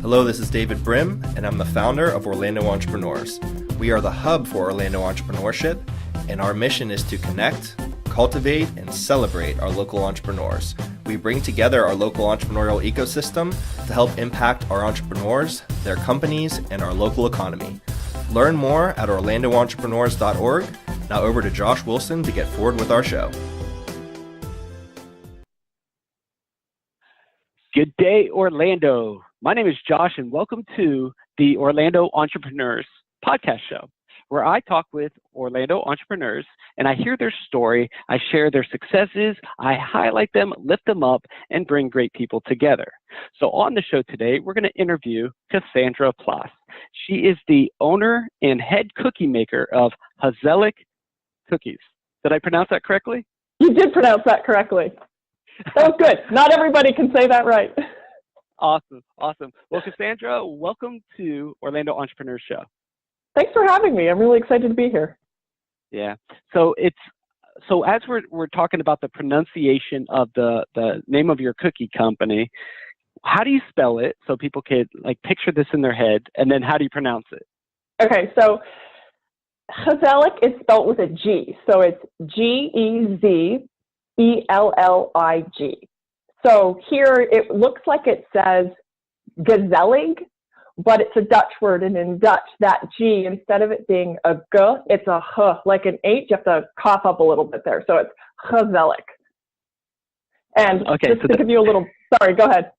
Hello, this is David Brim, and I'm the founder of Orlando Entrepreneurs. We are the hub for Orlando entrepreneurship, and our mission is to connect, cultivate, and celebrate our local entrepreneurs. We bring together our local entrepreneurial ecosystem to help impact our entrepreneurs, their companies, and our local economy. Learn more at orlandoentrepreneurs.org. Now over to Josh Wilson to get forward with our show. Good day, Orlando. My name is Josh, and welcome to the Orlando Entrepreneurs podcast show, where I talk with Orlando entrepreneurs, and I hear their story, I share their successes, I highlight them, lift them up, and bring great people together. So on the show today, we're going to interview Cassandra Plas. She is the owner and head cookie maker of Hazelik Cookies. Did I pronounce that correctly? You did pronounce that correctly. That was good. Not everybody can say that right. Awesome. Well, Cassandra, welcome to Orlando Entrepreneurs Show. Thanks for having me. I'm really excited to be here. Yeah. So as we're talking about the pronunciation of the name of your cookie company, how do you spell it so people could picture this in their head, and then how do you pronounce it? Okay, so Hazelik is spelled with a G, so it's G-E-Z-E-L-L-I-G. So here it looks like it says gezellig, but it's a Dutch word, and in Dutch, that G, instead of it being a G, it's a H, like an H. You have to cough up a little bit there, so it's Hazelik. And okay, just to give you a little, sorry, go ahead.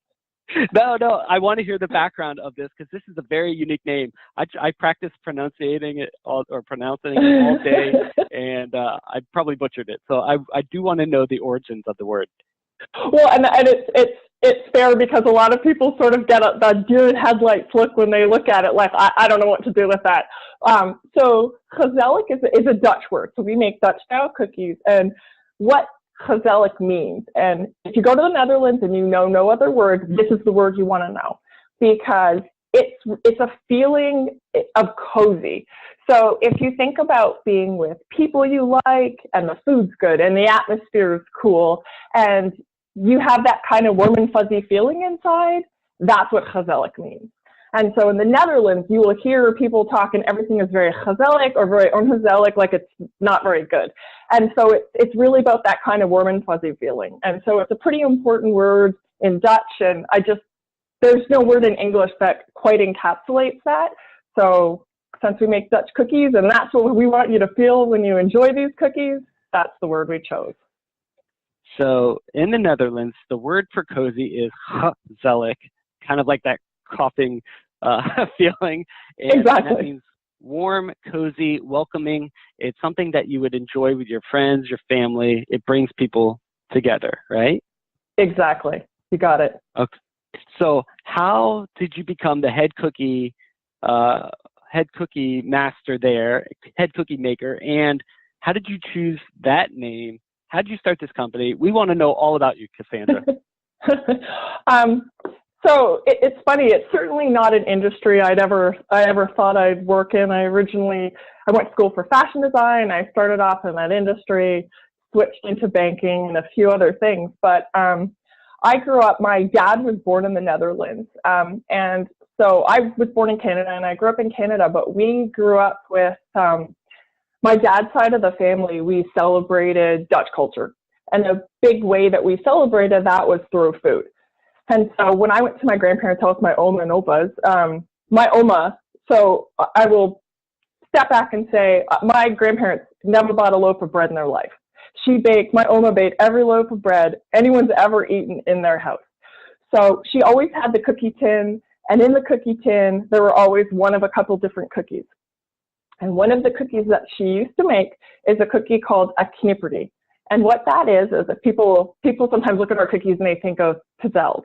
No, I want to hear the background of this because this is a very unique name. I practice pronouncing it all day, and I probably butchered it. So I do want to know the origins of the word. Well, and it's fair because a lot of people sort of get the deer in headlights look when they look at it, like I don't know what to do with that. So Hazelik is a Dutch word. So we make Dutch style cookies, and what Hazelik means. And if you go to the Netherlands and you know no other word, this is the word you want to know, because it's a feeling of cozy. So if you think about being with people you like, and the food's good, and the atmosphere is cool, and you have that kind of warm and fuzzy feeling inside, that's what Hazelik means. And so in the Netherlands, you will hear people talk and everything is very Hazelik or very ongezellig, like it's not very good. And so it's really about that kind of warm and fuzzy feeling. And so it's a pretty important word in Dutch, and there's no word in English that quite encapsulates that. So since we make Dutch cookies, and that's what we want you to feel when you enjoy these cookies, that's the word we chose. So in the Netherlands, the word for cozy is Hazelik, kind of like that coughing feeling. And exactly. That means warm, cozy, welcoming. It's something that you would enjoy with your friends, your family. It brings people together, right? Exactly. You got it. Okay. So how did you become the head cookie master there, head cookie maker, and how did you choose that name? How did you start this company? We want to know all about you, Cassandra. So it's funny. It's certainly not an industry I ever thought I'd work in. I went to school for fashion design. I started off in that industry, switched into banking and a few other things. But I grew up, my dad was born in the Netherlands. And so I was born in Canada, and I grew up in Canada, but we grew up with, my dad's side of the family, we celebrated Dutch culture. And a big way that we celebrated that was through food. And so when I went to my grandparents' house, my Oma and Opas, my Oma, so I will step back and say, my grandparents never bought a loaf of bread in their life. My Oma baked every loaf of bread anyone's ever eaten in their house. So she always had the cookie tin, and in the cookie tin, there were always one of a couple different cookies. And one of the cookies that she used to make is a cookie called a Kniepertjes. And what that is that people sometimes look at our cookies and they think of pizzelles.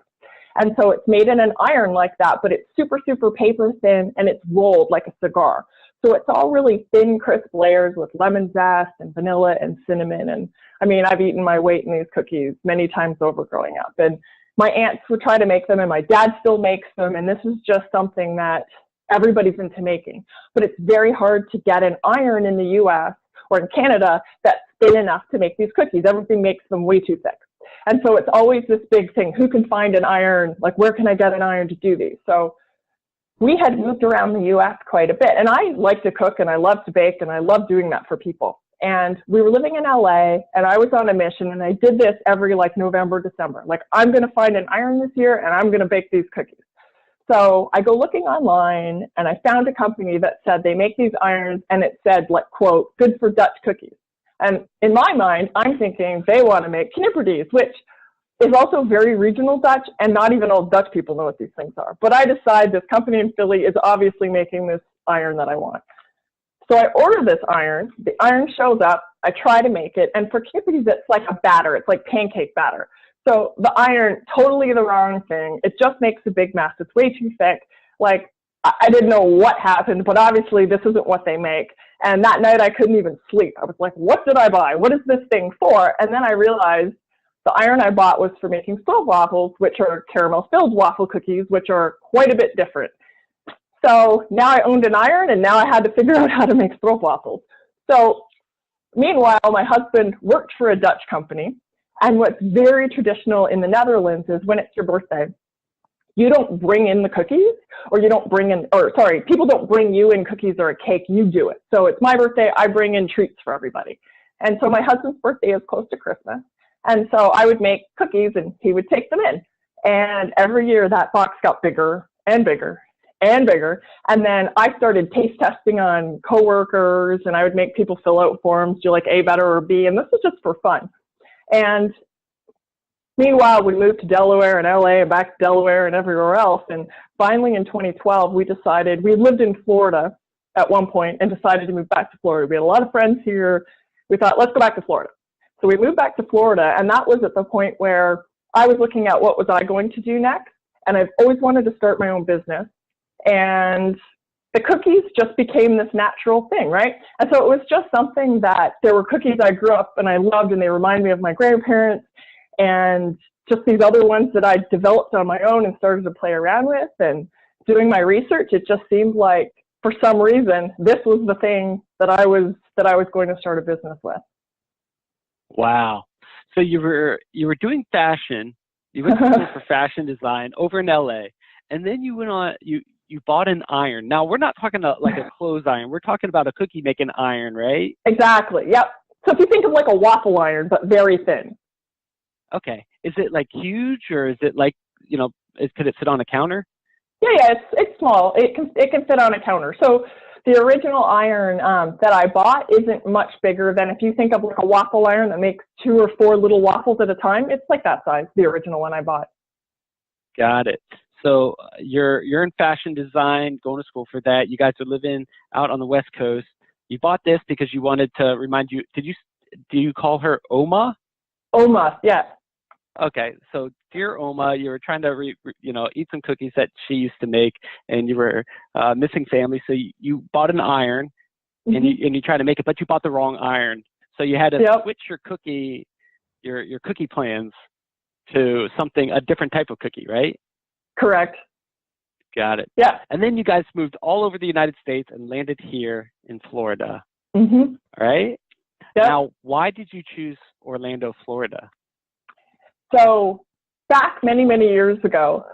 And so it's made in an iron like that, but it's super, super paper thin, and it's rolled like a cigar. So it's all really thin, crisp layers with lemon zest and vanilla and cinnamon. And I mean, I've eaten my weight in these cookies many times over growing up. And my aunts would try to make them, and my dad still makes them. And this is just something that everybody's into making. But it's very hard to get an iron in the US or in Canada that's thin enough to make these cookies. Everything makes them way too thick. And so it's always this big thing. Who can find an iron? Like, where can I get an iron to do these? So we had moved around the US quite a bit. And I like to cook and I love to bake and I love doing that for people. And we were living in LA and I was on a mission and I did this every like November, December. Like, I'm going to find an iron this year and I'm going to bake these cookies. So I go looking online and I found a company that said they make these irons and it said, like, quote, good for Dutch cookies. And in my mind, I'm thinking they want to make Kniepertjes, which is also very regional Dutch, and not even all Dutch people know what these things are. But I decide this company in Philly is obviously making this iron that I want. So I order this iron, the iron shows up, I try to make it, and for Kniepertjes, it's like a batter, it's like pancake batter. So the iron, totally the wrong thing, it just makes a big mess, it's way too thick. Like, I didn't know what happened, but obviously this isn't what they make. And that night I couldn't even sleep. I was like, what did I buy? What is this thing for? And then I realized the iron I bought was for making stroopwafels, which are caramel-filled waffle cookies, which are quite a bit different. So now I owned an iron, and now I had to figure out how to make stroopwafels. So meanwhile, my husband worked for a Dutch company, and what's very traditional in the Netherlands is when it's your birthday, you don't bring in the cookies, or you don't bring in, or sorry, people don't bring you in cookies or a cake, you do it. So it's my birthday, I bring in treats for everybody. And so my husband's birthday is close to Christmas. And so I would make cookies and he would take them in. And every year that box got bigger and bigger and bigger. And then I started taste testing on coworkers, and I would make people fill out forms, do you like A better or B? And this was just for fun. And meanwhile, we moved to Delaware and LA and back to Delaware and everywhere else. And finally in 2012, we decided, we lived in Florida at one point and decided to move back to Florida. We had a lot of friends here. We thought, let's go back to Florida. So we moved back to Florida, and that was at the point where I was looking at what was I going to do next. And I've always wanted to start my own business. And the cookies just became this natural thing, right? And so it was just something that there were cookies I grew up and I loved, and they remind me of my grandparents, and just these other ones that I developed on my own and started to play around with. And doing my research, it just seemed like, for some reason, this was the thing that I was going to start a business with. Wow. So you were doing fashion. You went to school for fashion design over in LA, and then you went on. You bought an iron. Now we're not talking about like a clothes iron. We're talking about a cookie making iron, right? Exactly. Yep. So if you think of like a waffle iron, but very thin. Okay. Is it like huge, or is it like, could it fit on a counter? Yeah. It's small. It can fit on a counter. So the original iron that I bought isn't much bigger than, if you think of like a waffle iron that makes 2 or 4 little waffles at a time. It's like that size, the original one I bought. Got it. So you're in fashion design, going to school for that. You guys are living out on the West Coast. You bought this because you wanted to remind you. Do you call her Oma? Oma, yeah. Okay, so dear Oma, you were trying to eat some cookies that she used to make, and you were missing family, so you bought an iron, mm-hmm. and you tried to make it, but you bought the wrong iron, so you had to switch your cookie plans to a different type of cookie, right? Correct. Got it. Yeah. And then you guys moved all over the United States and landed here in Florida. Mm-hmm. All right? Yep. Now, why did you choose Orlando, Florida? So back many, many years ago,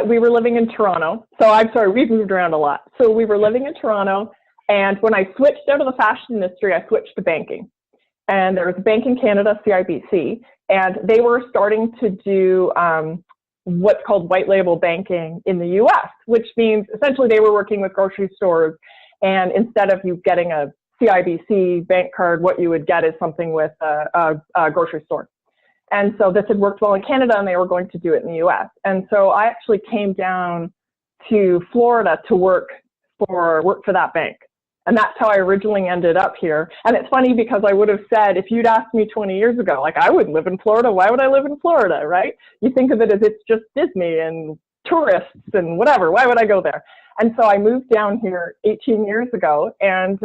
we were living in Toronto. We've moved around a lot. So we were living in Toronto, and when I switched out of the fashion industry, I switched to banking. And there was a bank in Canada, CIBC, and they were starting to do what's called white label banking in the US, which means essentially they were working with grocery stores, and instead of you getting a CIBC bank card, what you would get is something with a grocery store. And so this had worked well in Canada, and they were going to do it in the US. And so I actually came down to Florida to work for that bank. And that's how I originally ended up here. And it's funny because I would have said, if you'd asked me 20 years ago, like, I wouldn't live in Florida. Why would I live in Florida, right? You think of it as it's just Disney and tourists and whatever. Why would I go there? And so I moved down here 18 years ago and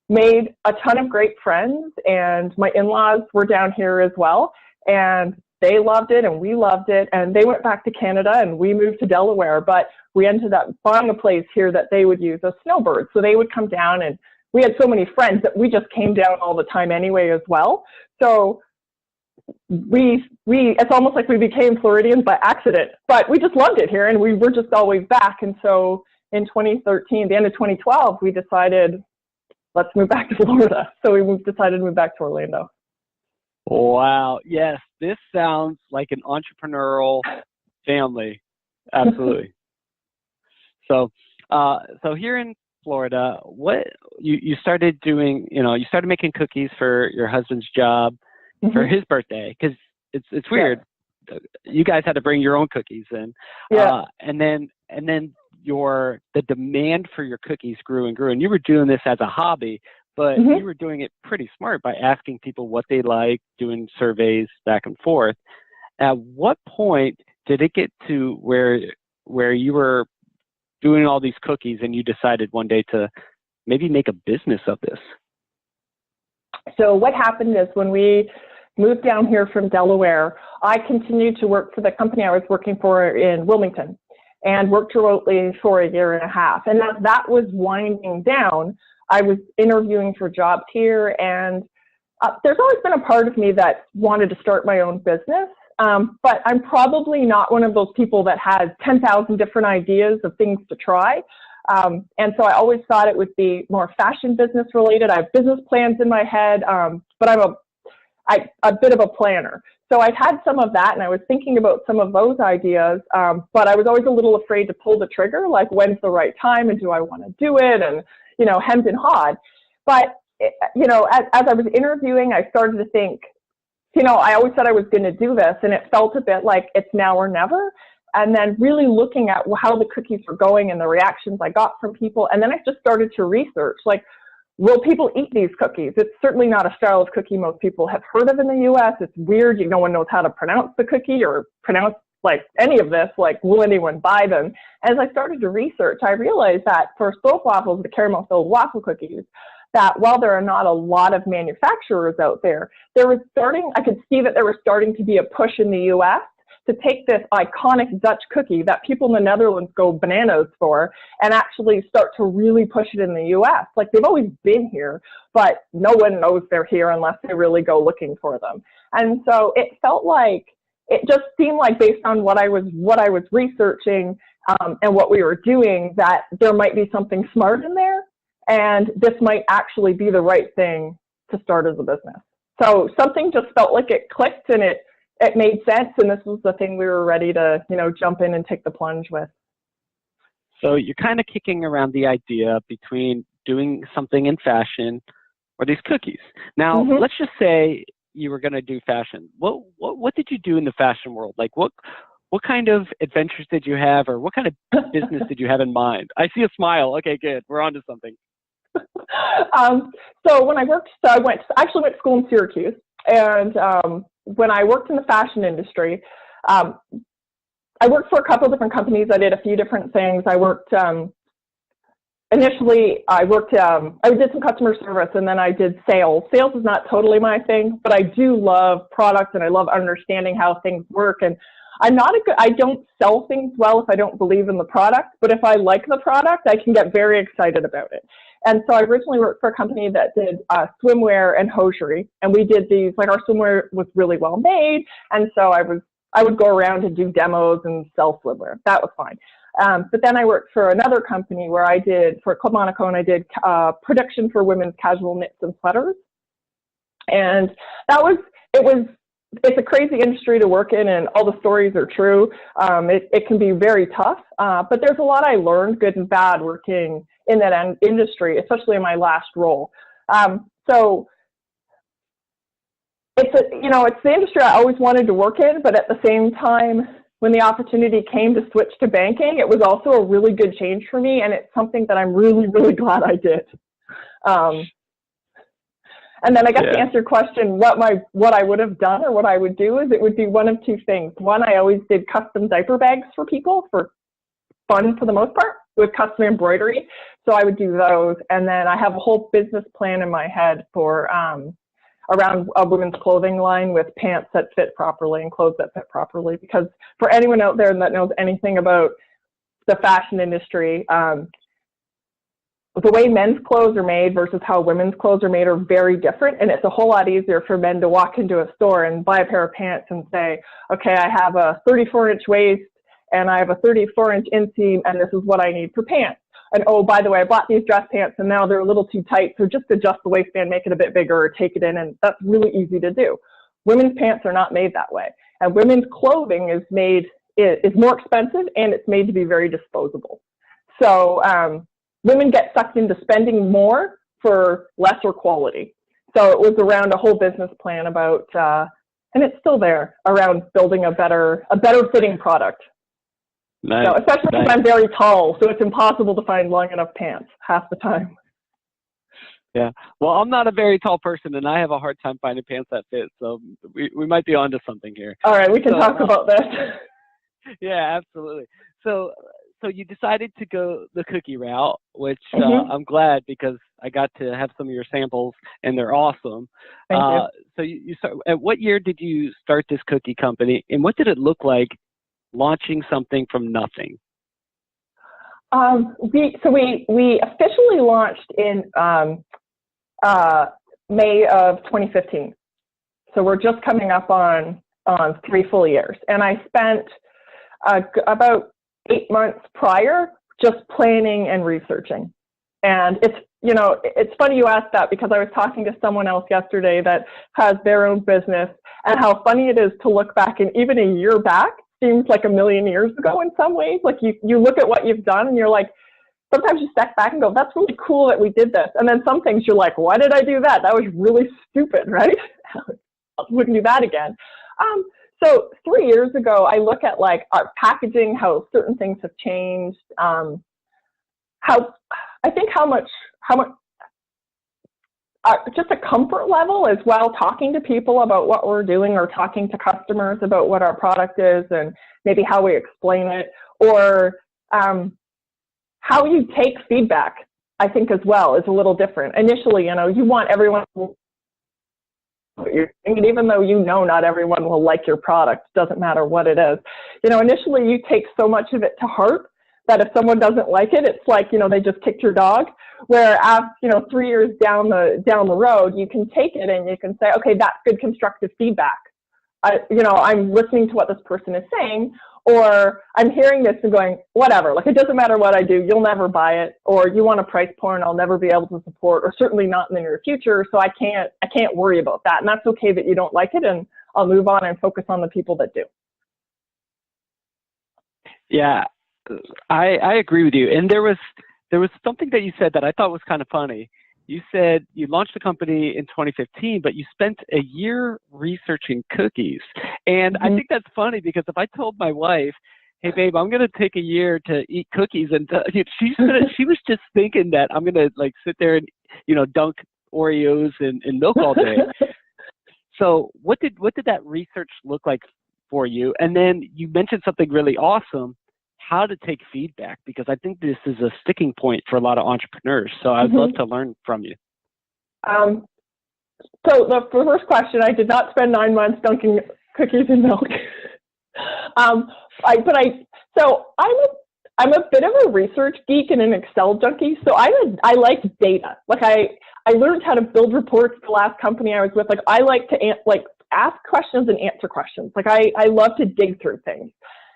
made a ton of great friends. And my in-laws were down here as well. And they loved it and we loved it. And they went back to Canada and we moved to Delaware. But we ended up buying a place here that they would use as snowbirds. So they would come down, and we had so many friends that we just came down all the time anyway as well. So it's almost like we became Floridians by accident, but we just loved it here and we were just always back. And so in 2013, the end of 2012, we decided, let's move back to Florida. So we decided to move back to Orlando. Wow. Yes, this sounds like an entrepreneurial family. Absolutely. So here in Florida, what you started doing, you started making cookies for your husband's job for his birthday, because it's weird. Yeah. You guys had to bring your own cookies in. Yeah. And then the demand for your cookies grew and grew, and you were doing this as a hobby, but you were doing it pretty smart by asking people what they like, doing surveys back and forth. At what point did it get to where you were doing all these cookies and you decided one day to maybe make a business of this? So what happened is when we moved down here from Delaware, I continued to work for the company I was working for in Wilmington and worked remotely for a year and a half. And as that was winding down, I was interviewing for jobs here, and there's always been a part of me that wanted to start my own business. But I'm probably not one of those people that has 10,000 different ideas of things to try. And so I always thought it would be more fashion business related. I have business plans in my head, but I'm a bit of a planner. So I'd had some of that and I was thinking about some of those ideas, but I was always a little afraid to pull the trigger, like when's the right time and do I want to do it, and, hemmed and hawed. But, as I was interviewing, I started to think, I always said I was going to do this, and it felt a bit like it's now or never. And then really looking at how the cookies were going and the reactions I got from people. And then I just started to research, like, will people eat these cookies? It's certainly not a style of cookie most people have heard of in the U.S. It's weird. No one knows how to pronounce the cookie or pronounce like any of this. Like, will anyone buy them? As I started to research, I realized that for stroopwafels, the caramel-filled waffle cookies, that while there are not a lot of manufacturers out there, I could see that there was starting to be a push in the U.S. to take this iconic Dutch cookie that people in the Netherlands go bananas for and actually start to really push it in the U.S. Like, they've always been here, but no one knows they're here unless they really go looking for them. And so it just seemed like, based on what I was researching and what we were doing, that there might be something smart in there. And this might actually be the right thing to start as a business. So something just felt like it clicked and it made sense. And this was the thing we were ready to, jump in and take the plunge with. So you're kind of kicking around the idea between doing something in fashion or these cookies. Now, let's just say you were going to do fashion. What did you do in the fashion world? Like, what kind of adventures did you have, or what kind of business did you have in mind? I see a smile. Okay, good. We're on to something. So when I actually went to school in Syracuse, and when I worked in the fashion industry, I worked for a couple of different companies. I did a few different things. I worked initially. I did some customer service, and then I did sales. Sales is not totally my thing, but I do love products, and I love understanding how things work. And I don't sell things well if I don't believe in the product, but if I like the product, I can get very excited about it. And so I originally worked for a company that did swimwear and hosiery, and we did these, like, our swimwear was really well made, and so I would go around and do demos and sell swimwear. That was fine. But then I worked for another company where for Club Monaco, and I did production for women's casual knits and sweaters. And it's a crazy industry to work in, and all the stories are true. It can be very tough, but there's a lot I learned, good and bad, working in that industry, especially in my last role. So it's the industry I always wanted to work in, but at the same time, when the opportunity came to switch to banking, it was also a really good change for me, and it's something that I'm really, really glad I did. And then I guess to answer your question, what I would have done or what I would do is it would be one of two things. One, I always did custom diaper bags for people for fun for the most part with custom embroidery. So I would do those. And then I have a whole business plan in my head for around a women's clothing line with pants that fit properly and clothes that fit properly. Because for anyone out there that knows anything about the fashion industry, the way men's clothes are made versus how women's clothes are made are very different. And it's a whole lot easier for men to walk into a store and buy a pair of pants and say, okay, I have a 34-inch waist and I have a 34-inch inseam, and this is what I need for pants. And oh, by the way, I bought these dress pants and now they're a little too tight, so just adjust the waistband, make it a bit bigger, or take it in, and that's really easy to do. Women's pants are not made that way. And women's clothing is more expensive, and it's made to be very disposable. So women get sucked into spending more for lesser quality. So it was around a whole business plan about, and it's still there, around building a better fitting product. Nice. So especially because I'm very tall, so it's impossible to find long enough pants half the time. Yeah. Well, I'm not a very tall person, and I have a hard time finding pants that fit. So we might be onto something here. All right, we can talk about this. Yeah, absolutely. So you decided to go the cookie route, which I'm glad, because I got to have some of your samples, and they're awesome. Thank you. So you at what year did you start this cookie company, and what did it look like launching something from nothing? We officially launched in May of 2015. So we're just coming up on 3 full years. And I spent about 8 months prior just planning and researching. And it's funny you asked that, because I was talking to someone else yesterday that has their own business, and how funny it is to look back, and even a year back seems like a million years ago in some ways. Like you look at what you've done and you're like, sometimes you step back and go, that's really cool that we did this. And then some things you're like, why did I do that? That was really stupid, right? I wouldn't do that again. So 3 years ago, I look at like our packaging, how certain things have changed, just a comfort level as well, talking to people about what we're doing, or talking to customers about what our product is and maybe how we explain it, or how you take feedback, I think as well, is a little different. Initially, you want everyone, even though not everyone will like your product, doesn't matter what it is. Initially you take so much of it to heart that if someone doesn't like it, it's like, they just kicked your dog. Whereas, 3 years down the road, you can take it and you can say, okay, that's good constructive feedback. I'm listening to what this person is saying, or I'm hearing this and going, whatever, like it doesn't matter what I do, you'll never buy it, or you want a price point I'll never be able to support, or certainly not in the near future, so I can't worry about that. And that's okay that you don't like it, and I'll move on and focus on the people that do. Yeah, I agree with you. And there was something that you said that I thought was kind of funny. You said you launched the company in 2015, but you spent a year researching cookies. And I think that's funny, because if I told my wife, hey, babe, I'm going to take a year to eat cookies, and she was just thinking that I'm going to like sit there and, dunk Oreos and milk all day. So what did that research look like for you? And then you mentioned something really awesome, how to take feedback, because I think this is a sticking point for a lot of entrepreneurs. So I'd love to learn from you. So the first question, I did not spend 9 months dunking cookies in milk. So I'm a bit of a research geek and an Excel junkie. So I like data. Like I learned how to build reports. The last company I was with, like I like to ask questions and answer questions. Like I love to dig through things.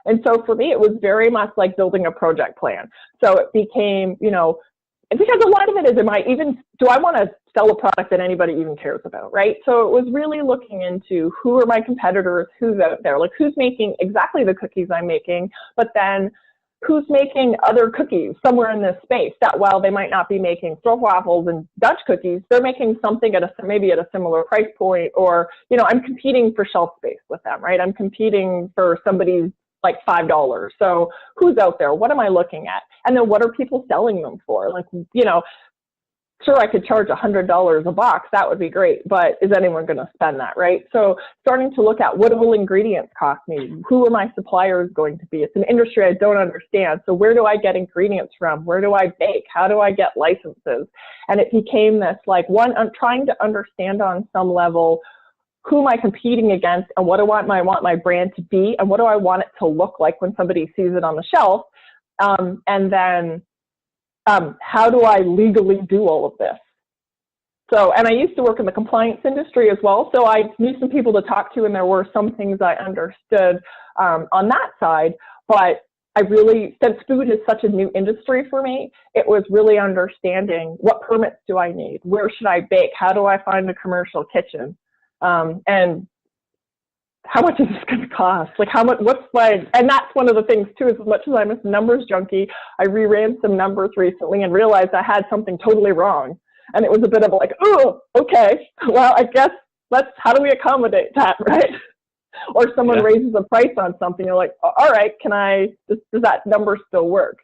And so for me, it was very much like building a project plan. So it became, because a lot of it is, do I want to sell a product that anybody even cares about, right? So it was really looking into who are my competitors, who's out there, like who's making exactly the cookies I'm making, but then who's making other cookies somewhere in this space that while they might not be making stroopwafels and Dutch cookies, they're making something maybe at a similar price point, or, I'm competing for shelf space with them, right? I'm competing for somebody's like $5. So who's out there? What am I looking at? And then what are people selling them for? Like, sure, I could charge $100 a box. That would be great. But is anyone going to spend that, right? So starting to look at what will ingredients cost me? Who are my suppliers going to be? It's an industry I don't understand. So where do I get ingredients from? Where do I bake? How do I get licenses? And it became this like, I'm trying to understand on some level, who am I competing against, and what do I want my brand to be, and what do I want it to look like when somebody sees it on the shelf? And then how do I legally do all of this? So, and I used to work in the compliance industry as well, so I knew some people to talk to, and there were some things I understood on that side, but I really, since food is such a new industry for me, it was really understanding what permits do I need? Where should I bake? How do I find a commercial kitchen? And how much is this going to cost? Like how much, and that's one of the things too, is as much as I'm a numbers junkie, I reran some numbers recently and realized I had something totally wrong. And it was a bit of like, oh, okay, well, I guess how do we accommodate that, right? Or someone raises a price on something, you're like, all right, does that number still work?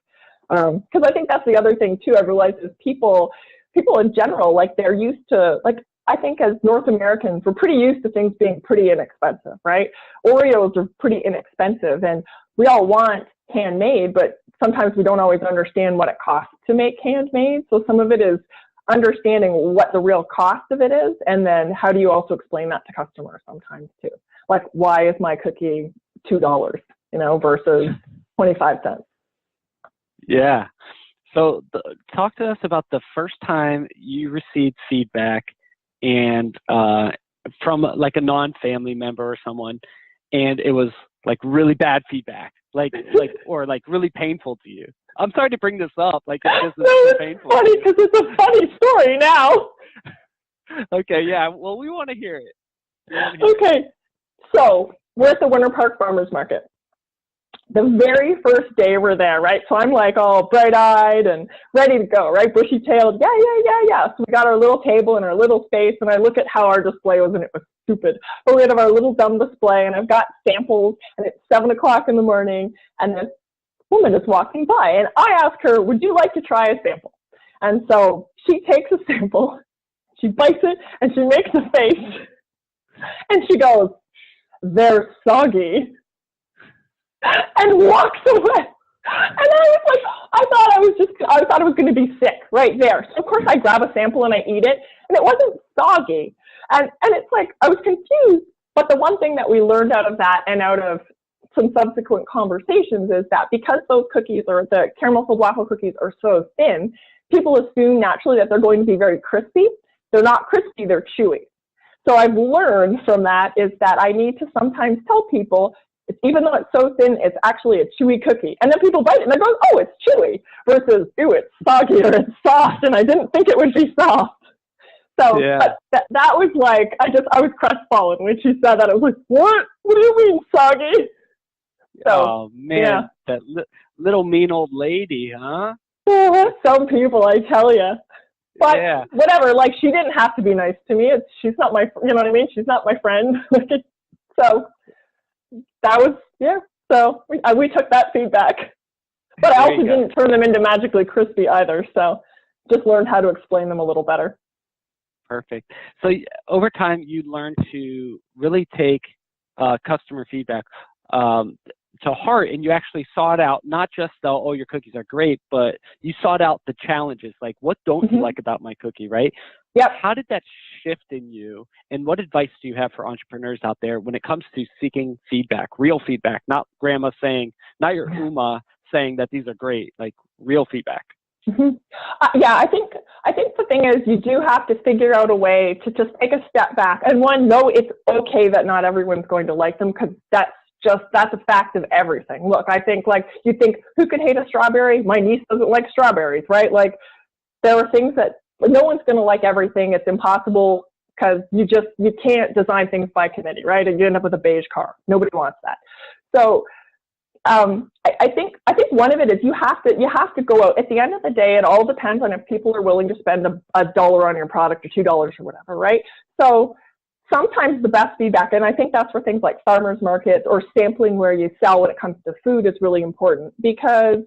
Because I think that's the other thing too, I've realized is people in general, like they're used to, like, I think as North Americans, we're pretty used to things being pretty inexpensive, right? Oreos are pretty inexpensive, and we all want handmade, but sometimes we don't always understand what it costs to make handmade. So some of it is understanding what the real cost of it is, and then how do you also explain that to customers sometimes too? Like, why is my cookie $2, versus 25 cents? Yeah. So talk to us about the first time you received feedback and from like a non-family member or someone, and it was like really bad feedback, or really painful to you. I'm sorry to bring this up, like it's just painful. Funny because it's a funny story now. Okay, yeah. Well, we want to hear it. Okay, so we're at the Winter Park Farmers Market. The very first day we're there, right? So I'm like all bright-eyed and ready to go, right? Bushy-tailed, yeah. So we got our little table and our little space, and I look at how our display was, and it was stupid. But we have our little dumb display, and I've got samples, and it's 7 o'clock in the morning, and this woman is walking by, and I ask her, would you like to try a sample? And so she takes a sample, she bites it, and she makes a face, and she goes, they're soggy, and walks away. And I was like, I thought I was going to be sick right there. So of course I grab a sample and I eat it, and it wasn't soggy. And it's like, I was confused. But the one thing that we learned out of that and out of some subsequent conversations is that because those cookies, or the caramel filled waffle cookies, are so thin, people assume naturally that they're going to be very crispy. They're not crispy, they're chewy. So I've learned from that is that I need to sometimes tell people, even though it's so thin, it's actually a chewy cookie. And then people bite it and they go, oh, it's chewy, versus, ooh, it's soggy or it's soft, and I didn't think it would be soft. So yeah. But that was like, I was crestfallen when she said that. I was like, what? What do you mean soggy? So, oh, man, that little mean old lady, huh? Some people, I tell you. But whatever, like, she didn't have to be nice to me. She's not my, you know what I mean? She's not my friend. So that was, so we took that feedback. But I also didn't turn them into magically crispy either. So just learned how to explain them a little better. Perfect. So over time, you learned to really take customer feedback to heart, and you actually sought out not just your cookies are great, but you sought out the challenges, like what don't you like about my cookie, right? Yep. How did that shift in you, and what advice do you have for entrepreneurs out there when it comes to seeking feedback, real feedback, not grandma saying, not your Uma saying that these are great, like real feedback? I think the thing is you do have to figure out a way to just take a step back and know it's okay that not everyone's going to like them, because that's a fact of everything. Look, I think, like, you think, who could hate a strawberry? My niece doesn't like strawberries, right? Like, there are things that no one's going to like everything. It's impossible, because you can't design things by committee, right? And you end up with a beige car. Nobody wants that. So I think one of it is you have to go out. At the end of the day, it all depends on if people are willing to spend a dollar on your product or $2 or whatever, right? So sometimes the best feedback, and I think that's for things like farmers markets or sampling where you sell when it comes to food, is really important, because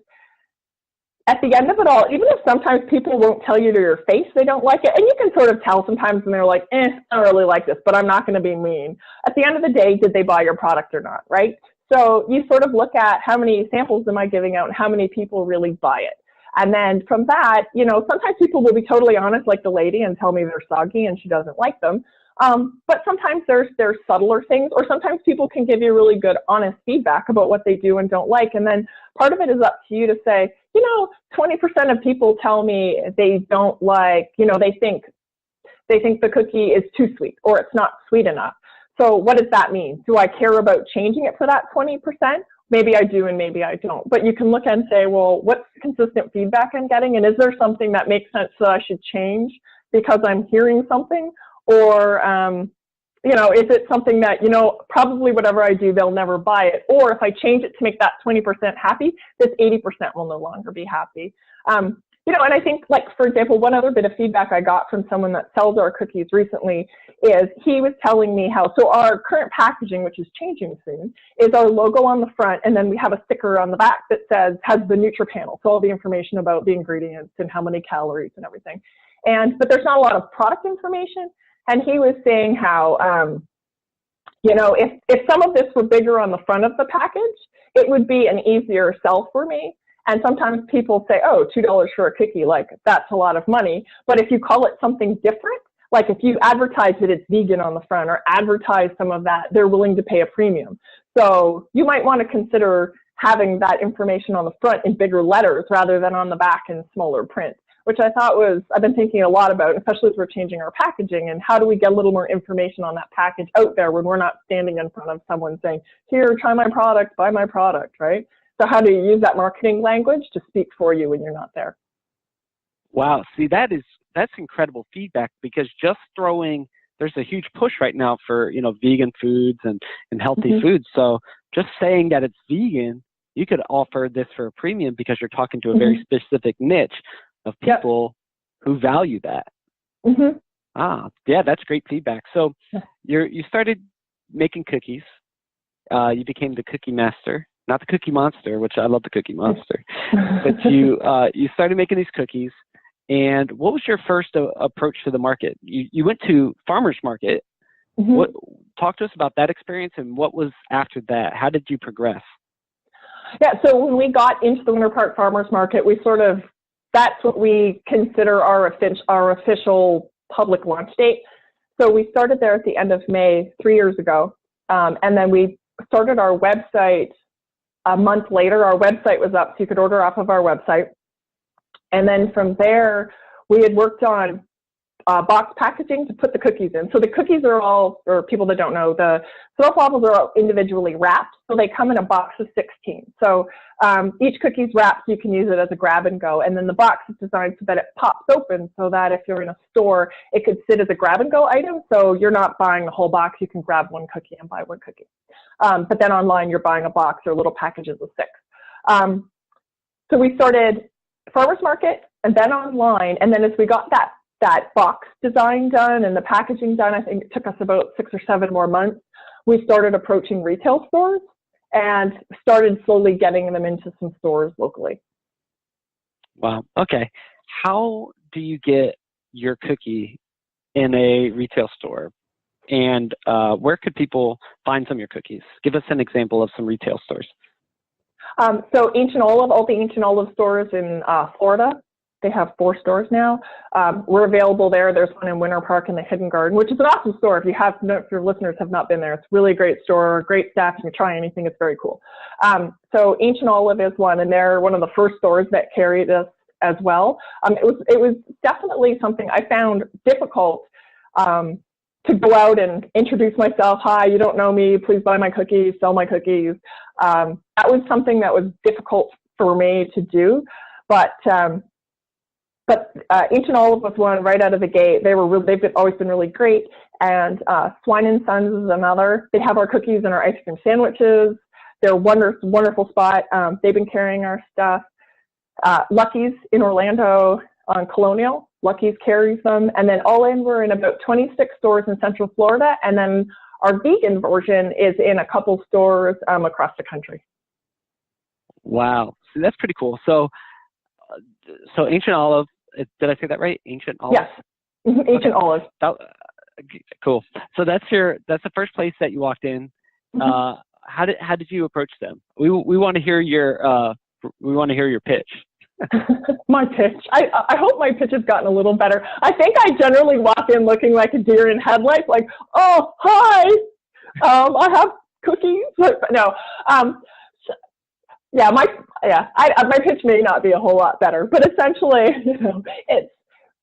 at the end of it all, even if sometimes people won't tell you to your face they don't like it, and you can sort of tell sometimes when they're like, I don't really like this, but I'm not going to be mean. At the end of the day, did they buy your product or not, right? So you sort of look at how many samples am I giving out and how many people really buy it. And then from that, sometimes people will be totally honest, like the lady, and tell me they're soggy and she doesn't like them. But sometimes there's subtler things, or sometimes people can give you really good, honest feedback about what they do and don't like. And then part of it is up to you to say, 20% of people tell me they don't like, they think the cookie is too sweet or it's not sweet enough. So what does that mean? Do I care about changing it for that 20%? Maybe I do and maybe I don't. But you can look and say, well, what's consistent feedback I'm getting? And is there something that makes sense that I should change because I'm hearing something? Or, is it something that, probably whatever I do, they'll never buy it. Or if I change it to make that 20% happy, this 80% will no longer be happy. And I think, like, for example, one other bit of feedback I got from someone that sells our cookies recently is he was telling me how, so our current packaging, which is changing soon, is our logo on the front, and then we have a sticker on the back that has the NutriPanel, so all the information about the ingredients and how many calories and everything. But there's not a lot of product information. And he was saying how, if some of this were bigger on the front of the package, it would be an easier sell for me. And sometimes people say, oh, $2 for a cookie, like that's a lot of money. But if you call it something different, like if you advertise that it's vegan on the front or advertise some of that, they're willing to pay a premium. So you might want to consider having that information on the front in bigger letters rather than on the back in smaller print, which I thought I've been thinking a lot about, especially as we're changing our packaging, and how do we get a little more information on that package out there when we're not standing in front of someone saying, here, try my product, buy my product, right? So how do you use that marketing language to speak for you when you're not there? Wow. See, that's incredible feedback, because there's a huge push right now for, vegan foods and healthy foods. So just saying that it's vegan, you could offer this for a premium because you're talking to a very specific niche of people who value that. Yeah, that's great feedback. So you started making cookies. You became the cookie master. Not the Cookie Monster, which I love the Cookie Monster, but you started making these cookies. And what was your first approach to the market? You went to farmers market. Talk to us about that experience, and what was after that? How did you progress? Yeah, so when we got into the Winter Park Farmers Market, that's what we consider our official public launch date. So we started there at the end of May 3 years ago, and then we started our website. A month later, our website was up, so you could order off of our website. And then from there, we had worked on box packaging to put the cookies in. So the cookies are all, for people that don't know, the soft waffles are all individually wrapped. So they come in a box of 16. So each cookie's wrapped, so you can use it as a grab and go. And then the box is designed so that it pops open so that if you're in a store, it could sit as a grab and go item. So you're not buying the whole box. You can grab one cookie and buy one cookie. But then online, you're buying a box or little packages of 6. So we started farmers market and then online. And then as we got that box design done and the packaging done, I think it took us about 6 or 7 more months, we started approaching retail stores and started slowly getting them into some stores locally. Wow. Okay. How do you get your cookie in a retail store? And where could people find some of your cookies? Give us an example of some retail stores. So Ancient Olive, all the Ancient Olive stores in Florida, they have 4 stores now. We're available there. There's one in Winter Park in the Hidden Garden, which is an awesome store. If your listeners have not been there, it's really a great store, great staff. You can try anything. It's very cool. So Ancient Olive is one, and they're one of the first stores that carried us as well. It was definitely something I found difficult to go out and introduce myself. Hi, you don't know me. Please buy my cookies, sell my cookies. That was something that was difficult for me to do, but Ancient Olive was one right out of the gate. They've always been really great. And Swine and Sons is another. They have our cookies and our ice cream sandwiches. They're a wonderful spot. They've been carrying our stuff. Lucky's in Orlando on Colonial. Lucky's carries them. And then all in, we're in about 26 stores in Central Florida. And then our vegan version is in a couple stores across the country. Wow. So that's pretty cool. So Ancient Olive, did I say that right? Ancient Olive? Yes. Ancient Olive. Cool. So that's the first place that you walked in. How did you approach them? We want to hear your pitch. My pitch. I hope my pitch has gotten a little better. I think I generally walk in looking like a deer in headlights, like, oh, hi, I have cookies. But no. My pitch may not be a whole lot better, but essentially,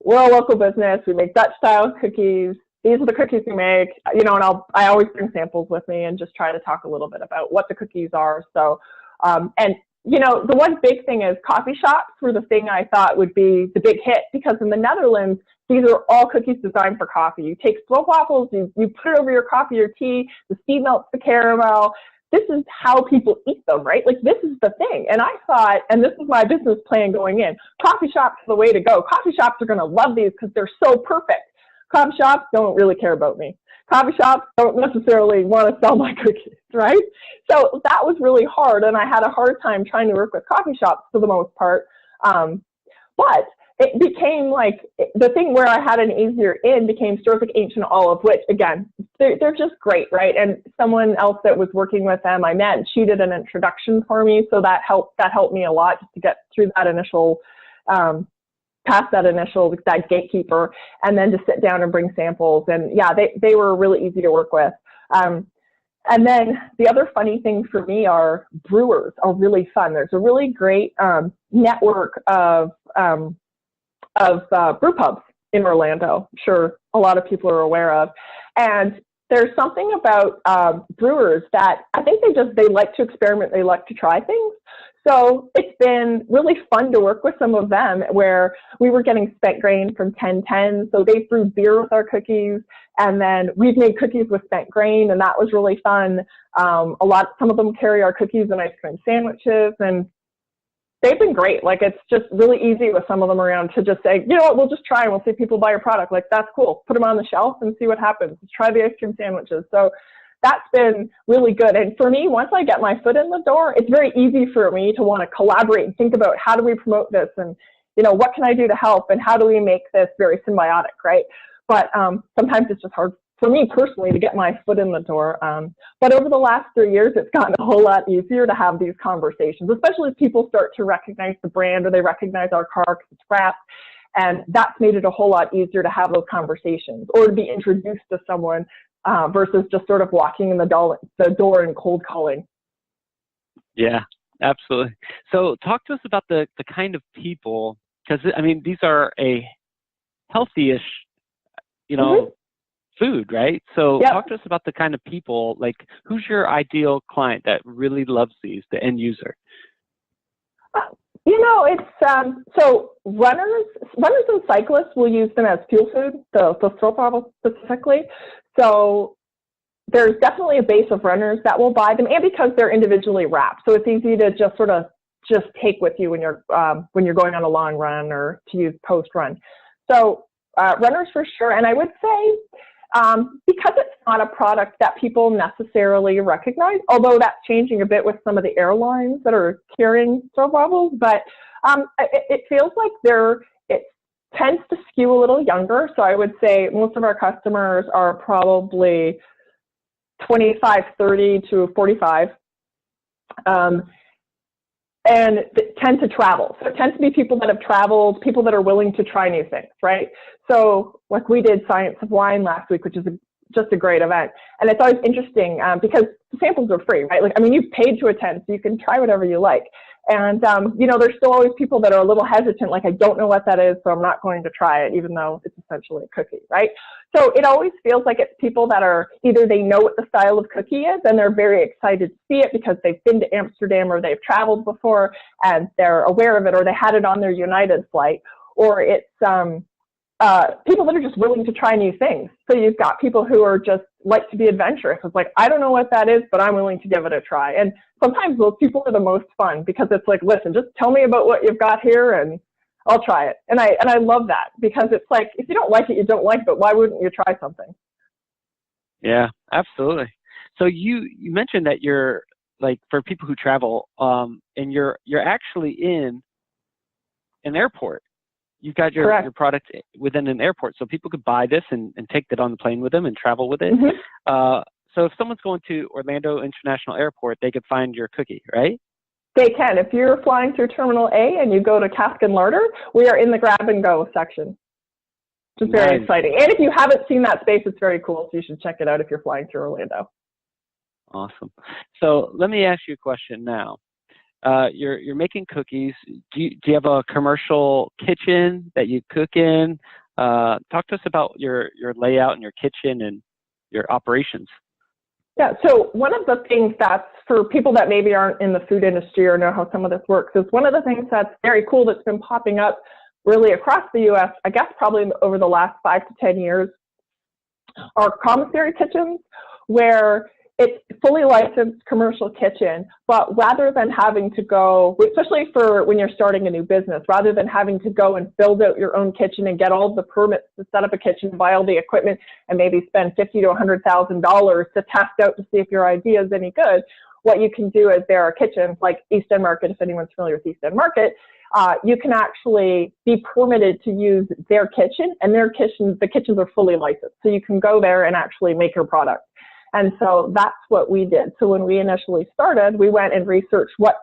we're a local business. We make Dutch style cookies. These are the cookies we make, and I always bring samples with me and just try to talk a little bit about what the cookies are. So, the one big thing is coffee shops were the thing I thought would be the big hit, because in the Netherlands, these are all cookies designed for coffee. You take stroopwafels, you put it over your coffee or tea, the steam melts the caramel. This is how people eat them, right? Like, this is the thing. And I thought, and this was my business plan going in, coffee shops are the way to go. Coffee shops are going to love these because they're so perfect. Coffee shops don't really care about me. Coffee shops don't necessarily want to sell my cookies, right? So that was really hard, and I had a hard time trying to work with coffee shops for the most part. But it became like the thing where I had an easier in became stores like Ancient Olive, which, again, they're just great, right? And someone else that was working with them I met, she did an introduction for me, so that helped me a lot just to get through that initial past that gatekeeper, and then to sit down and bring samples. And yeah, they were really easy to work with. And then the other funny thing for me are brewers are really fun. There's a really great network of brew pubs in Orlando. I'm sure a lot of people are aware of. And there's something about brewers that I think they like to experiment. They like to try things. So it's been really fun to work with some of them, where we were getting spent grain from 1010. So they brewed beer with our cookies, and then we've made cookies with spent grain, and that was really fun. Some of them carry our cookies and ice cream sandwiches, and they've been great. Like, it's just really easy with some of them around to just say, you know what, we'll just try and we'll see if people buy your product. Like, that's cool. Put them on the shelf and see what happens. Try the ice cream sandwiches. So that's been really good. And for me, once I get my foot in the door, it's very easy for me to want to collaborate and think about how do we promote this, and, what can I do to help, and how do we make this very symbiotic, right? But sometimes it's just hard for me personally to get my foot in the door. But over the last 3 years, it's gotten a whole lot easier to have these conversations, especially as people start to recognize the brand, or they recognize our car because it's wrapped. And that's made it a whole lot easier to have those conversations, or to be introduced to someone versus just sort of walking in the door and cold calling. Yeah, absolutely. So talk to us about the kind of people, because, these are a healthy-ish, food, right? So Talk to us about the kind of people, like, who's your ideal client that really loves these, the end user? It's so runners and cyclists will use them as fuel food, the stroopwafel specifically. So there's definitely a base of runners that will buy them, and because they're individually wrapped, so it's easy to just take with you when you're going on a long run, or to use post run. So runners for sure. And I would say, because it's not a product that people necessarily recognize, although that's changing a bit with some of the airlines that are carrying stroopwafels, but it feels like it tends to skew a little younger. So I would say most of our customers are probably 25, 30 to 45. And tend to travel. So it tends to be people that have traveled, people that are willing to try new things, right? So like we did Science of Wine last week, which is just a great event. And it's always interesting because the samples are free, right? Like, you've paid to attend, so you can try whatever you like. And, there's still always people that are a little hesitant, like, I don't know what that is, so I'm not going to try it, even though it's essentially a cookie, right? So it always feels like it's people that are either they know what the style of cookie is and they're very excited to see it because they've been to Amsterdam or they've traveled before and they're aware of it, or they had it on their United flight, or it's people that are just willing to try new things. So you've got people who are just like to be adventurous. It's like, I don't know what that is, but I'm willing to give it a try. And sometimes those people are the most fun because it's like, listen, just tell me about what you've got here and I'll try it. And I love that, because it's like, if you don't like it, you don't like it, but why wouldn't you try something? Yeah, absolutely. So you mentioned that you're, like, for people who travel, and you're actually in an airport. You've got your product within an airport, so people could buy this and take that on the plane with them and travel with it. Mm-hmm. So if someone's going to Orlando International Airport, they could find your cookie, right? They can. If you're flying through Terminal A and you go to Cask and Larder, we are in the grab and go section, which is very exciting. And if you haven't seen that space, it's very cool, so you should check it out if you're flying through Orlando. Awesome. So let me ask you a question now. you're making cookies. Do you have a commercial kitchen that you cook in? Talk to us about your layout and your kitchen and your operations. Yeah, so one of the things that's for people that maybe aren't in the food industry or know how some of this works is one of the things that's very cool that's been popping up really across the U.S., I guess probably over the last 5 to 10 years, are commissary kitchens, where it's fully licensed commercial kitchen, but rather than having to go, especially for when you're starting a new business, rather than having to go and build out your own kitchen and get all the permits to set up a kitchen, buy all the equipment, and maybe spend $50,000 to $100,000 to test out to see if your idea is any good, what you can do is there are kitchens like East End Market, if anyone's familiar with East End Market, you can actually be permitted to use their kitchen, and the kitchens are fully licensed. So you can go there and actually make your product. And so that's what we did. So when we initially started, we went and researched what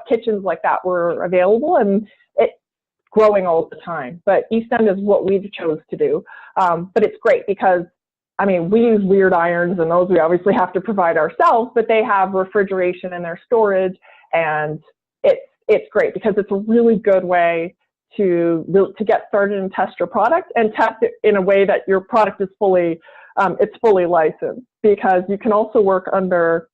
kitchens like that were available, and it's growing all the time. But East End is what we chose to do. But it's great because, I mean, we use weird irons, and those we obviously have to provide ourselves, but they have refrigeration in their storage, and it's great because it's a really good way to get started and test your product, and test it in a way that your product is fully licensed, because you can also work under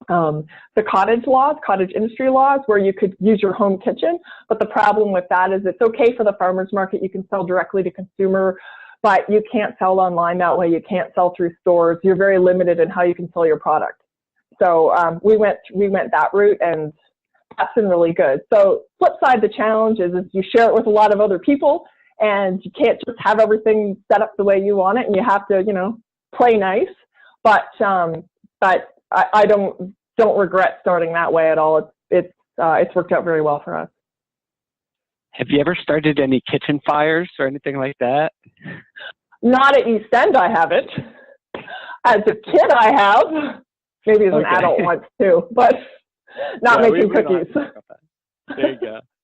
the cottage industry laws, where you could use your home kitchen. But the problem with that is it's okay for the farmer's market. You can sell directly to consumer, but you can't sell online that way. You can't sell through stores. You're very limited in how you can sell your product. So we went that route, and that's been really good. So flip side, the challenge is you share it with a lot of other people, and you can't just have everything set up the way you want it, and you have to, play nice. But I don't regret starting that way at all. It's worked out very well for us. Have you ever started any kitchen fires or anything like that? Not at East End, I haven't. As a kid, I have. Maybe as an adult once too, but not making cookies.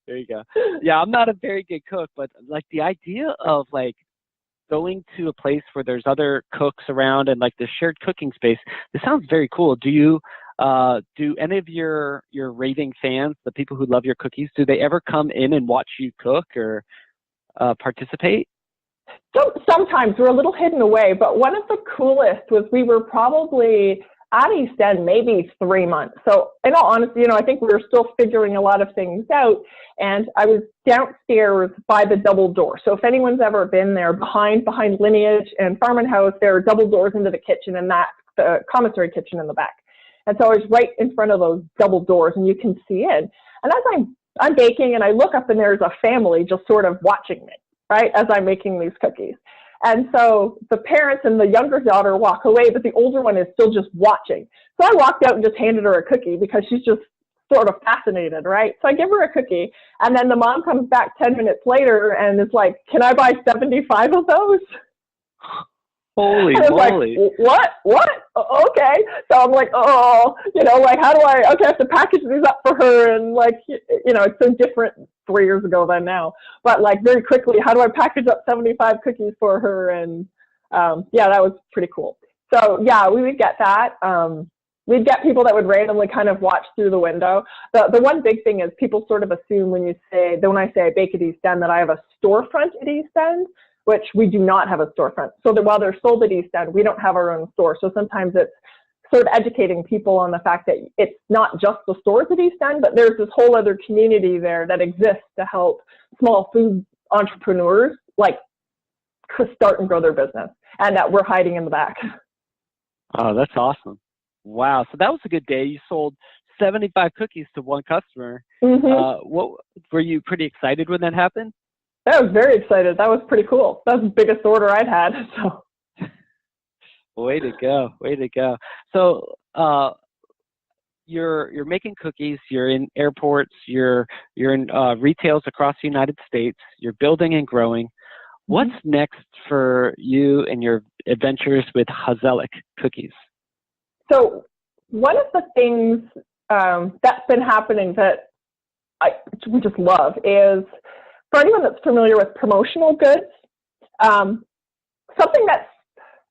There you go. Yeah, I'm not a very good cook, but like the idea of like going to a place where there's other cooks around and like the shared cooking space, this sounds very cool. Do any of your raving fans, the people who love your cookies, do they ever come in and watch you cook or participate? So sometimes we're a little hidden away, but one of the coolest was we were probably at East End maybe 3 months. So in all honesty, I think we were still figuring a lot of things out. And I was downstairs by the double door. So if anyone's ever been there, behind Lineage and Farm and House, there are double doors into the kitchen, and that's the commissary kitchen in the back. And so I was right in front of those double doors, and you can see in. And as I'm baking, and I look up, and there's a family just sort of watching me, right, as I'm making these cookies. And so the parents and the younger daughter walk away, but the older one is still just watching. So I walked out and just handed her a cookie because she's just sort of fascinated, right? So I give her a cookie, and then the mom comes back 10 minutes later and is like, "Can I buy 75 of those?" Holy moly. Like, what? Okay. So I'm like, how do I have to package these up for her? And it's so different 3 years ago than now. But very quickly, how do I package up 75 cookies for her? And that was pretty cool. So yeah, we would get that. We'd get people that would randomly kind of watch through the window. The one big thing is people sort of assume when I say I bake at East End that I have a storefront at East End, which we do not have a storefront. So that while they're sold at East End, we don't have our own store. So sometimes it's sort of educating people on the fact that it's not just the stores at East End, but there's this whole other community there that exists to help small food entrepreneurs start and grow their business, and that we're hiding in the back. Oh, that's awesome. Wow. So that was a good day. You sold 75 cookies to one customer. Mm-hmm. Were you pretty excited when that happened? I was very excited. That was pretty cool. That was the biggest order I'd had. So. Way to go. So you're making cookies, you're in airports, you're in retails across the United States, you're building and growing. What's next for you and your adventures with Hazelic cookies? So one of the things that's been happening that we just love is, for anyone that's familiar with promotional goods,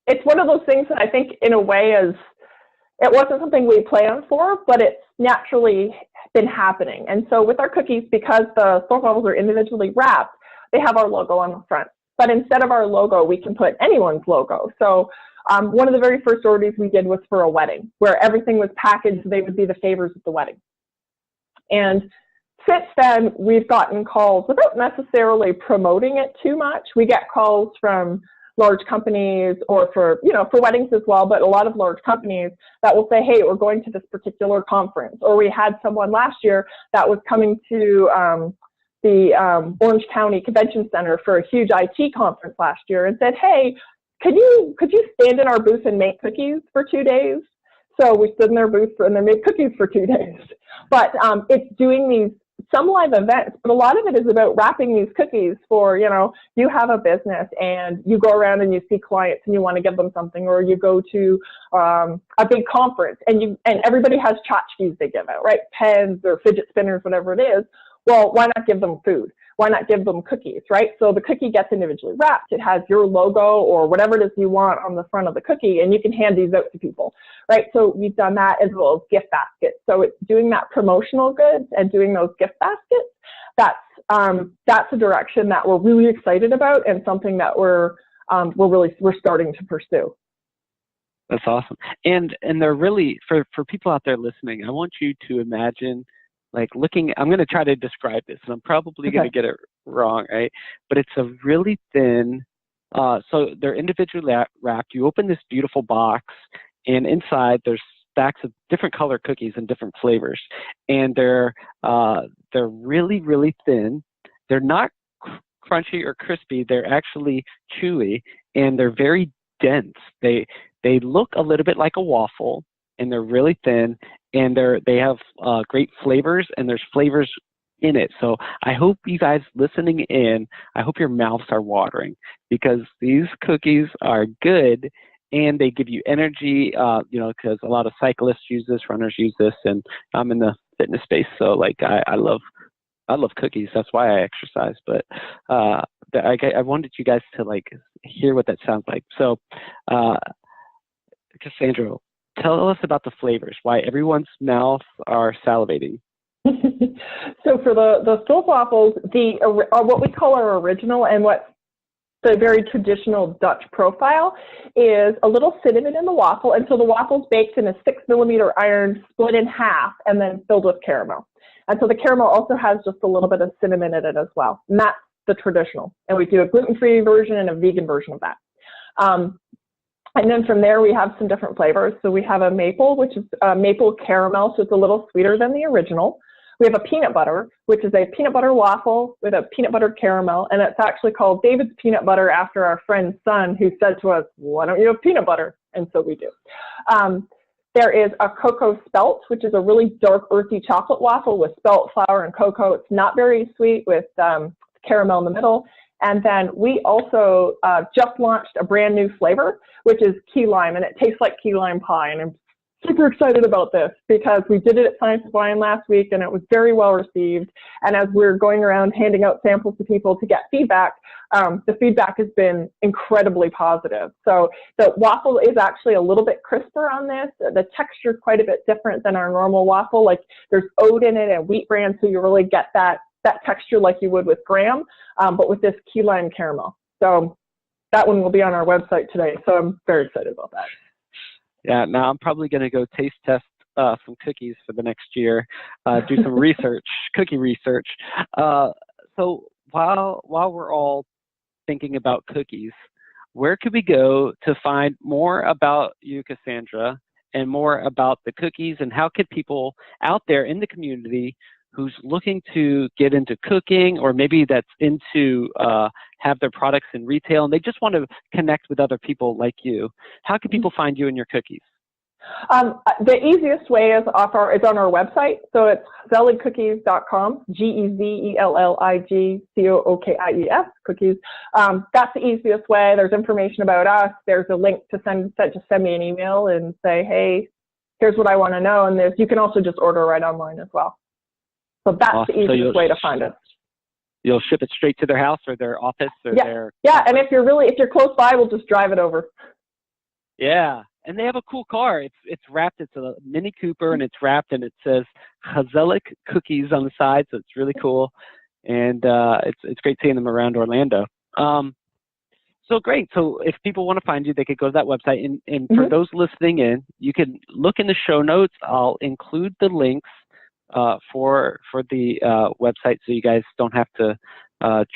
it's one of those things that I think in a way it wasn't something we planned for, but it's naturally been happening. And so with our cookies, because the store waffles are individually wrapped, they have our logo on the front. But instead of our logo, we can put anyone's logo. So one of the very first orders we did was for a wedding, where everything was packaged so they would be the favors at the wedding. And since then, we've gotten calls without necessarily promoting it too much. We get calls from large companies, or for weddings as well, but a lot of large companies that will say, hey, we're going to this particular conference. Or we had someone last year that was coming to the Orange County Convention Center for a huge IT conference last year and said, hey, could you stand in our booth and make cookies for 2 days? So we stood in their booth and they made cookies for 2 days. But it's doing these some live events, but a lot of it is about wrapping these cookies for, you have a business and you go around and you see clients and you want to give them something, or you go to a big conference and everybody has tchotchkes they give out, right? Pens or fidget spinners, whatever it is. Well, why not give them food? Why not give them cookies, right? So the cookie gets individually wrapped. It has your logo or whatever it is you want on the front of the cookie, and you can hand these out to people, right? So we've done that, as well as gift baskets. So it's doing that promotional goods and doing those gift baskets. That's a direction that we're really excited about, and something that we're starting to pursue. That's awesome. And they're really, for people out there listening, I want you to imagine, like, I'm going to try to describe this, and I'm probably going to get it wrong, right? But it's a really thin, so they're individually wrapped. You open this beautiful box, and inside there's stacks of different color cookies and different flavors. And they're really, really thin. They're not crunchy or crispy. They're actually chewy, and they're very dense. They look a little bit like a waffle, and they're really thin, and they have great flavors, and there's flavors in it. So I hope you guys listening in, I hope your mouths are watering, because these cookies are good, and they give you energy, because a lot of cyclists use this, runners use this, and I'm in the fitness space, so like I love cookies. That's why I exercise. But I wanted you guys to like hear what that sounds like. So Cassandra, tell us about the flavors, why everyone's mouths are salivating. So for the Stolp waffles, what we call our original, and what the very traditional Dutch profile is, a little cinnamon in the waffle. And so the waffle's baked in a 6mm iron, split in half, and then filled with caramel. And so the caramel also has just a little bit of cinnamon in it as well. And that's the traditional. And we do a gluten-free version and a vegan version of that. And then from there, we have some different flavors. So we have a maple, which is maple caramel, so it's a little sweeter than the original. We have a peanut butter, which is a peanut butter waffle with a peanut butter caramel, and it's actually called David's Peanut Butter after our friend's son, who said to us, why don't you have peanut butter? And so we do. There is a cocoa spelt, which is a really dark, earthy chocolate waffle with spelt flour and cocoa. It's not very sweet, with caramel in the middle. And then we also just launched a brand new flavor, which is key lime, and it tastes like key lime pie. And I'm super excited about this because we did it at Science of Wine last week, and it was very well received. And as we're going around handing out samples to people to get feedback, the feedback has been incredibly positive. So the waffle is actually a little bit crisper on this. The texture is quite a bit different than our normal waffle. Like, there's oat in it and wheat bran, so you really get that texture like you would with graham, but with this key lime caramel. So that one will be on our website today. So I'm very excited about that. Yeah, now I'm probably going to go taste test some cookies for the next year, do some research, cookie research. So while we're all thinking about cookies, where could we go to find more about you, Cassandra, and more about the cookies, and how could people out there in the community who's looking to get into cooking, or maybe that's into have their products in retail and they just want to connect with other people like you, how can people find you and your cookies? The easiest way is on our website. So it's zelligcookies.com, GEZELLIGCOOKIES, cookies. That's the easiest way. There's information about us. There's a link to just send me an email and say, hey, here's what I want to know. And you can also just order right online as well. So that's awesome. The easiest way to find us. You'll ship it straight to their house or their office or their... Yeah, and if you're close by, we'll just drive it over. Yeah, and they have a cool car. It's wrapped. It's a Mini Cooper, and it's wrapped, and it says Chazelic Cookies on the side, so it's really cool. And it's great seeing them around Orlando. So great. So if people want to find you, they could go to that website. And for those listening in, you can look in the show notes. I'll include the links for the website, so you guys don't have to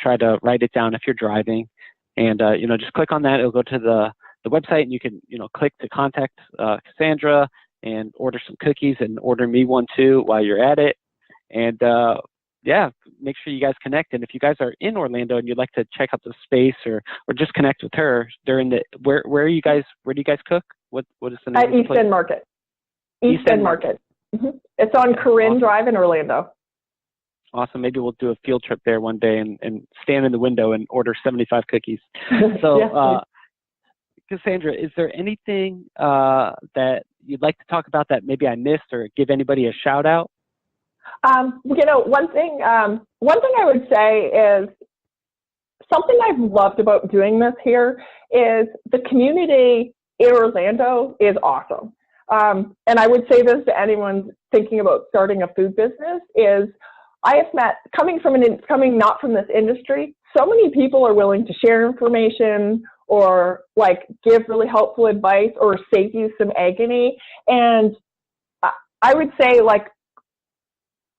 try to write it down if you're driving. And just click on that. It'll go to the website, and you can click to contact Cassandra and order some cookies, and order me one too while you're at it. And make sure you guys connect. And if you guys are in Orlando and you'd like to check out the space or just connect with her during where do you guys cook? What is the name of the place? East End Market. East End Market. It's on Corinne Drive in Orlando. Awesome. Maybe we'll do a field trip there one day and stand in the window and order 75 cookies. So, Cassandra, is there anything that you'd like to talk about that maybe I missed, or give anybody a shout out? One thing I would say is something I've loved about doing this here is the community in Orlando is awesome. And I would say this to anyone thinking about starting a food business is I have met, coming not from this industry, so many people are willing to share information or like give really helpful advice or save you some agony. And I would say, like,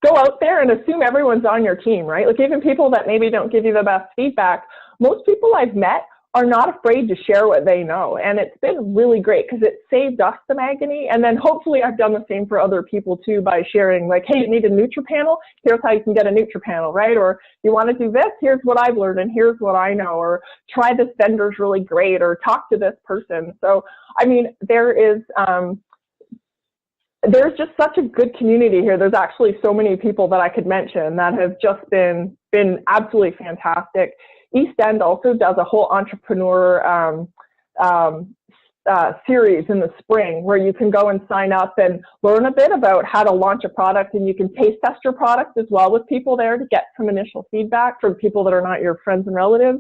go out there and assume everyone's on your team, right? Like, even people that maybe don't give you the best feedback, most people I've met are not afraid to share what they know. And it's been really great because it saved us some agony. And then hopefully I've done the same for other people too, by sharing, like, hey, you need a NutriPanel? Here's how you can get a NutriPanel, right? Or you want to do this? Here's what I've learned and here's what I know. Or try this vendor's really great, or talk to this person. So, I mean, there's just such a good community here. There's actually so many people that I could mention that have just been absolutely fantastic. East End also does a whole entrepreneur series in the spring where you can go and sign up and learn a bit about how to launch a product, and you can taste test your product as well with people there to get some initial feedback from people that are not your friends and relatives.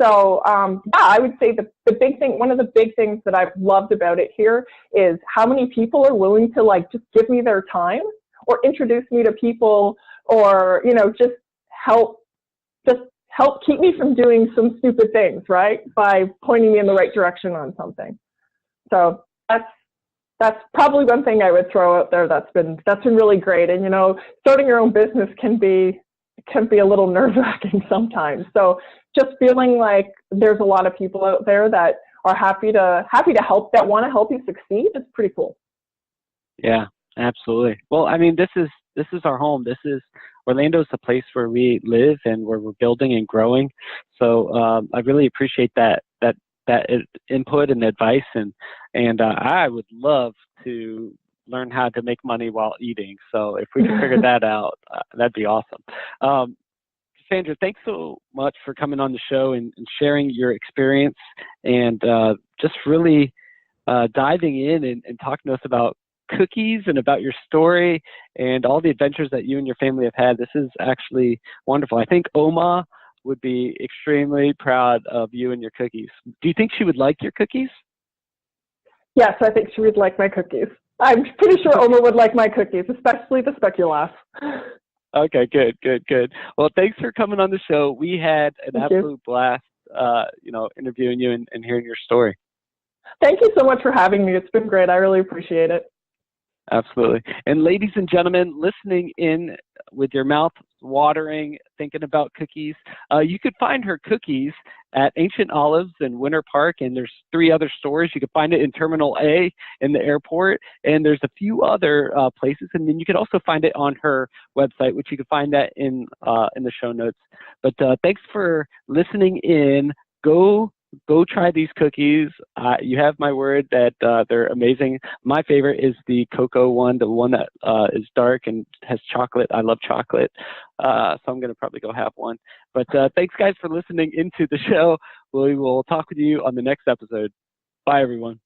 So I would say the big thing, one of the big things that I've loved about it here is how many people are willing to, like, just give me their time or introduce me to people, or, just help keep me from doing some stupid things, right? By pointing me in the right direction on something. So that's probably one thing I would throw out there that's been really great. And, starting your own business can be a little nerve-wracking sometimes. So just feeling like there's a lot of people out there that are happy to help, that want to help you succeed, is pretty cool. Yeah, absolutely. Well, I mean, this is our home. Orlando's the place where we live and where we're building and growing. So I really appreciate that input and advice, and I would love to learn how to make money while eating. So if we can figure that out, that'd be awesome. Cassandra, thanks so much for coming on the show and sharing your experience, and just really diving in and talking to us about cookies and about your story and all the adventures that you and your family have had. This is actually wonderful. I think Oma would be extremely proud of you and your cookies. Do you think she would like your cookies? Yes, I think she would like my cookies. I'm pretty sure Oma would like my cookies, especially the speculaas. Okay, good. Well, thanks for coming on the show. We had an absolute blast, interviewing you and hearing your story. Thank you so much for having me. It's been great. I really appreciate it. Absolutely. And ladies and gentlemen, listening in with your mouth watering, thinking about cookies, you could find her cookies at Ancient Olives in Winter Park, and there's 3 other stores. You could find it in Terminal A in the airport, and there's a few other places, and then you could also find it on her website, which you can find that in the show notes. But thanks for listening in. Go try these cookies. You have my word that they're amazing. My favorite is the cocoa one, the one that is dark and has chocolate. I love chocolate. So I'm going to probably go have one. But thanks, guys, for listening into the show. We will talk with you on the next episode. Bye, everyone.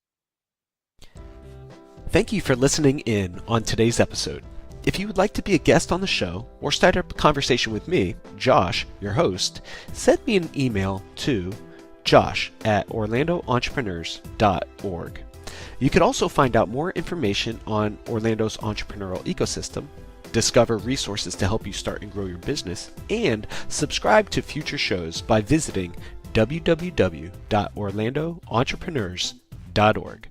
Thank you for listening in on today's episode. If you would like to be a guest on the show or start up a conversation with me, Josh, your host, send me an email to josh@orlandoentrepreneurs.org. You can also find out more information on Orlando's entrepreneurial ecosystem, discover resources to help you start and grow your business, and subscribe to future shows by visiting www.orlandooentrepreneurs.org.